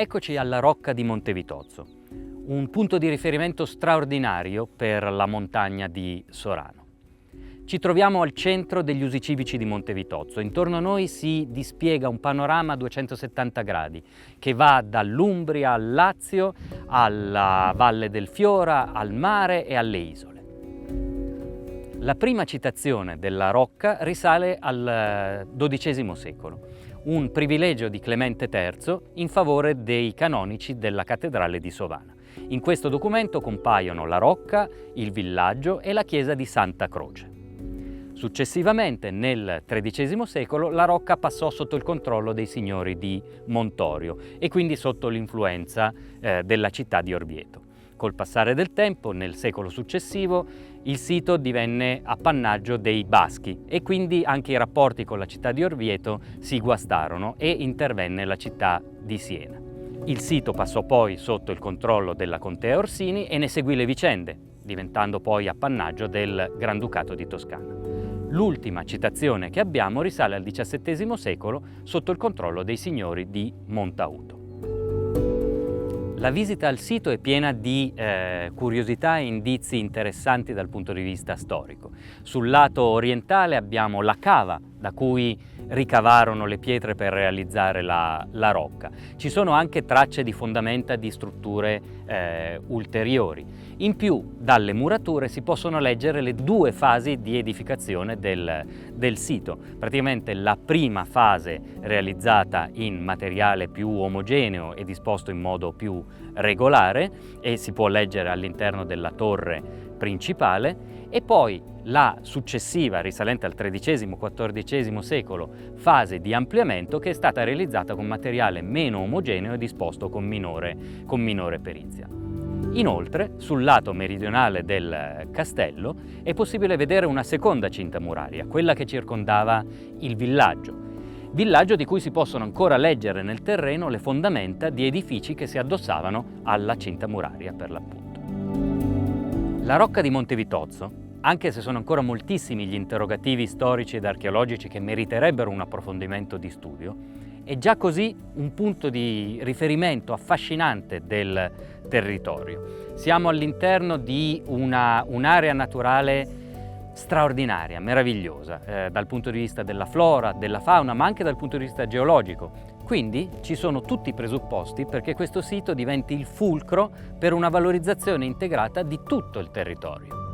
Eccoci alla Rocca di Monte Vitozzo, un punto di riferimento straordinario per la montagna di Sorano. Ci troviamo al centro degli usi civici di Monte Vitozzo. Intorno a noi si dispiega un panorama a 270 gradi che va dall'Umbria al Lazio, alla Valle del Fiora, al mare e alle isole. La prima citazione della Rocca risale al XII secolo, un privilegio di Clemente III in favore dei canonici della cattedrale di Sovana. In questo documento compaiono la Rocca, il villaggio e la chiesa di Santa Croce. Successivamente, nel XIII secolo, la Rocca passò sotto il controllo dei signori di Montorio e quindi sotto l'influenza della città di Orvieto. Col passare del tempo, nel secolo successivo, il sito divenne appannaggio dei Baschi e quindi anche i rapporti con la città di Orvieto si guastarono e intervenne la città di Siena. Il sito passò poi sotto il controllo della contea Orsini e ne seguì le vicende, diventando poi appannaggio del Granducato di Toscana. L'ultima citazione che abbiamo risale al XVII secolo sotto il controllo dei signori di Montauto. La visita al sito è piena di curiosità e indizi interessanti dal punto di vista storico. Sul lato orientale abbiamo la cava da cui ricavarono le pietre per realizzare la rocca. Ci sono anche tracce di fondamenta di strutture ulteriori. In più, dalle murature si possono leggere le due fasi di edificazione del sito. Praticamente la prima fase realizzata in materiale più omogeneo e disposto in modo più regolare e si può leggere all'interno della torre principale, e poi la successiva, risalente al XIII-XIV secolo, fase di ampliamento che è stata realizzata con materiale meno omogeneo e disposto con minore perizia. Inoltre, sul lato meridionale del castello è possibile vedere una seconda cinta muraria, quella che circondava il villaggio di cui si possono ancora leggere nel terreno le fondamenta di edifici che si addossavano alla cinta muraria per l'appunto. La Rocca di Monte Vitozzo, anche se sono ancora moltissimi gli interrogativi storici ed archeologici che meriterebbero un approfondimento di studio, è già così un punto di riferimento affascinante del territorio. Siamo all'interno di un'area naturale straordinaria, meravigliosa, dal punto di vista della flora, della fauna, ma anche dal punto di vista geologico. Quindi ci sono tutti i presupposti perché questo sito diventi il fulcro per una valorizzazione integrata di tutto il territorio.